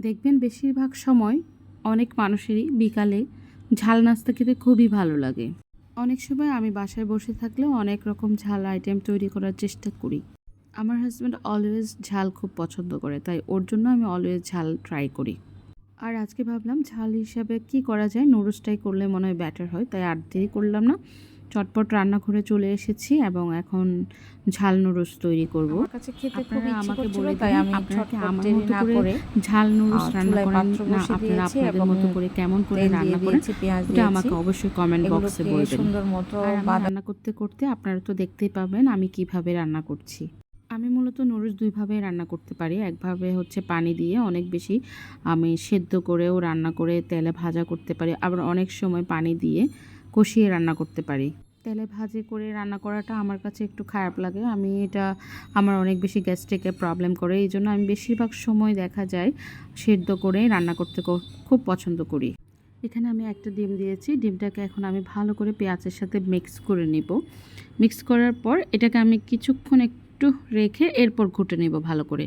দেখবেন বেশিরভাগ সময় অনেক মানুষেরই বিকালে ঝাল নাস্তা খেতে খুবই ভালো লাগে। অনেক সময় আমি বাসায় বসে থাকলেও অনেক রকম ঝাল আইটেম তৈরি করার চেষ্টা করি। আমার হাজব্যান্ড অলওয়েজ ঝাল খুব পছন্দ করে, তাই ওর জন্য আমি অলওয়েজ ঝাল ট্রাই করি। আর আজকে ভাবলাম ঝাল হিসাবে কি করা যায়, নুডলসটাই করলে মনে হয় বেটার হয়, তাই আর দেরি করলাম না, চটপট রান্নাঘরে চলে এসেছি এবং এখন ঝাল নুডলস তৈরি করব। আমার কাছে খেতে খুব আপনারা ইচ্ছে আমাকে করছিল, বলে তাই দিন আমি আপনারা কি ছটফট আমার দেরি মতো না করে করে ঝাল নুডলস রান্না চুলায় করেন, পাত্র না বসিয়ে আপনারা দিয়েছি আপনাদের এবং মতো করে কেমন করে তেল রান্না দিয়ে করেন দিয়েছি, পেঁয়াজ ওটা দিয়েছি। আমাকে অবশ্যই কমেন্ট বক্সে এগুলোকে বলবেন। সুন্দর মতো আর আমি রান্না করতে করতে আপনারা তো দেখতেই পাবেন আমি কিভাবে রান্না করছি। আমি মূলত নুডলস দুইভাবে রান্না করতে পারি। একভাবে হচ্ছে পানি দিয়ে অনেক বেশি আমি সেদ্ধ করেও রান্না করে তেলে ভাজা করতে পারি, আবার অনেক সময় পানি দিয়ে কষিয়ে রান্না করতে পারি। তেলে ভাজে করে রান্না করাটা আমার কাছে একটু খারাপ লাগে, আমি এটা আমার অনেক বেশি গ্যাস্ট্রিকের প্রবলেম করে, এই জন্য আমি বেশিরভাগ সময় দেখা যায় সেদ্ধ করে রান্না করতে খুব পছন্দ করি। এখানে আমি একটা ডিম দিয়েছি, ডিমটাকে এখন আমি ভালো করে পেঁয়াজের সাথে মিক্স করে নিব। মিক্স করার পর এটাকে আমি কিছুক্ষণ একটু রেখে এরপর ঘুটে নেব ভালো করে।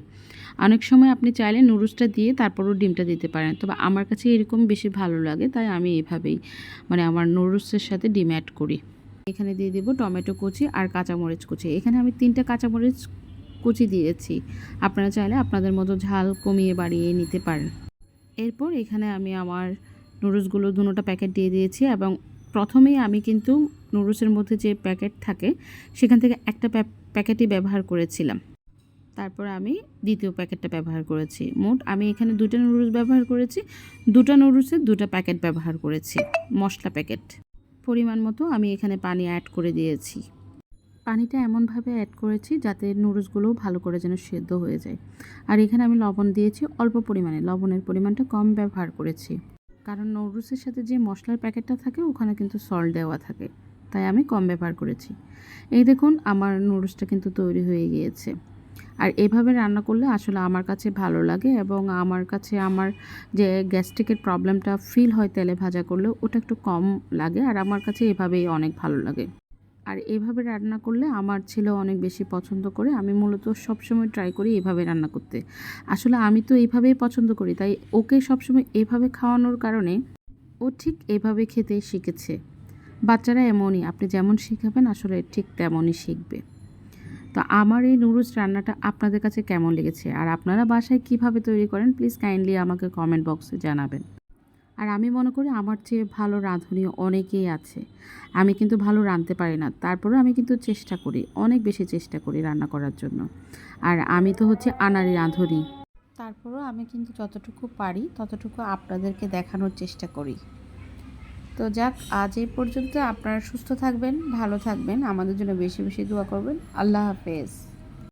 অনেক সময় আপনি চাইলে নুডলসটা দিয়ে তারপরও ডিমটা দিতে পারেন, তবে আমার কাছে এরকম বেশি ভালো লাগে, তাই আমি এভাবেই আমার নুডলসের সাথে ডিম অ্যাড করি। এখানে দিয়ে দেব টমেটো কুচি আর কাঁচামরিচ কুচি। এখানে আমি 3টা কাঁচামরিচ কুচি দিয়েছি, আপনারা চাইলে আপনাদের মতো ঝাল কমিয়ে বাড়িয়ে নিতে পারেন। এরপর এখানে আমি আমার নুডলসগুলো দুটোটা প্যাকেট দিয়ে দিয়েছি এবং প্রথমেই আমি কিন্তু নুডলসের মধ্যে যে প্যাকেট থাকে সেখান থেকে একটা প্যাকেটই ব্যবহার করেছিলাম, তারপর আমি দ্বিতীয় প্যাকেটটা ব্যবহার করেছি। মোট আমি এখানে 2টা নুডলস ব্যবহার করেছি, 2টা নুডলসের 2টা প্যাকেট ব্যবহার করেছি, মশলা প্যাকেট। পরিমাণ মতো আমি এখানে পানি অ্যাড করে দিয়েছি। পানিটা এমনভাবে অ্যাড করেছি যাতে নুডলসগুলোও ভালো করে যেন সেদ্ধ হয়ে যায়। আর এখানে আমি লবণ দিয়েছি অল্প পরিমাণে, লবণের পরিমাণটা কম ব্যবহার করেছি, কারণ নুডলসের সাথে যে মশলার প্যাকেটটা থাকে ওখানে কিন্তু সল্ট দেওয়া থাকে, তাই আমি কম ব্যবহার করেছি। এই দেখুন আমার নুডলসটা কিন্তু তৈরি হয়ে গিয়েছে। আর এভাবে রান্না করলে আসলে আমার কাছে ভালো লাগে এবং আমার কাছে আমার যে গ্যাস্ট্রিকের প্রবলেমটা ফিল হয় তেলে ভাজা করলে ওটা একটু কম লাগে, আর আমার কাছে এভাবেই অনেক ভালো লাগে। আর এভাবে রান্না করলে আমার ছেলেও অনেক বেশি পছন্দ করে। আমি মূলত সবসময় ট্রাই করি এভাবে রান্না করতে। আসলে আমি তো এইভাবেই পছন্দ করি, তাই ওকে সবসময় এভাবে খাওয়ানোর কারণে ও ঠিক এভাবে খেতে শিখেছে। বাচ্চারা এমনই, আপনি যেমন শিখাবেন আসলে ঠিক তেমনই শিখবে। তো আমার এই নুডলস রান্নাটা আপনাদের কাছে কেমন লেগেছে আর আপনারা বাসায় কিভাবে তৈরি করেন প্লিজ কাইন্ডলি আমাকে কমেন্ট বক্সে জানাবেন। আর আমি মনে করি আমার চেয়ে ভালো রাঁধুনি অনেকেই আছে। আমি কিন্তু ভালো রাঁধতে পারি না, তারপরেও আমি কিন্তু চেষ্টা করি, অনেক বেশি চেষ্টা করি রান্না করার জন্য। আর আমি তো হচ্ছে আনাড়ি রাঁধুনি, তারপরেও আমি কিন্তু যতটুকু পারি ততটুকু আপনাদেরকে দেখানোর চেষ্টা করি। তো যাক, আজ এই পর্যন্ত। আপনারা সুস্থ থাকবেন, ভালো থাকবেন, আমাদের জন্য বেশি বেশি দোয়া করবেন। আল্লাহ হাফেজ।